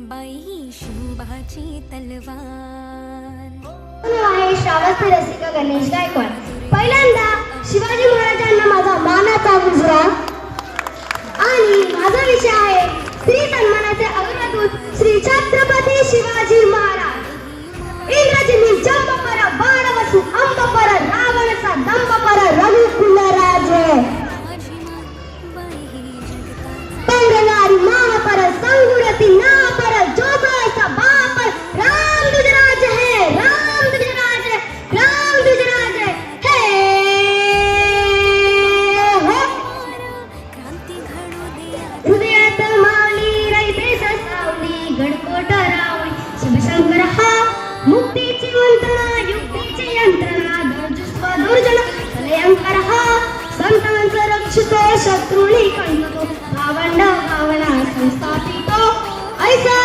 बाई शुभाची तलवार. आहे श्रावस्ती रसिका गणेश गायकवाड. पहिल्यांदा शिवाजी महाराजांना माझा मानाचा मुजरा. आणि माझा विषय आहे स्त्री सन्मानाचे अग्रदूत श्री छत्रपती शिवाजी महाराज. इंग्रजींनी जंब पर बाण वसू अंब पर रावणचा दंब पर रघुकुल राजे. पंगलारी माह पर संगुरती ना पर जोगळाचा बाप राम दुजराज है, राम दुजराज है, राम दुजराज है. हे हृदयात माऊली रैते सावली गडकोट रावळी. शिवशंकर हा मुक्तीची मंत्रणा युक्तीची यंत्रणा दुर्जुस्व दुर्जन भयंकर हा संतांचा रक्षितो शत्रूनी खंडतो भावंड भावना संस्थापितो ऐसा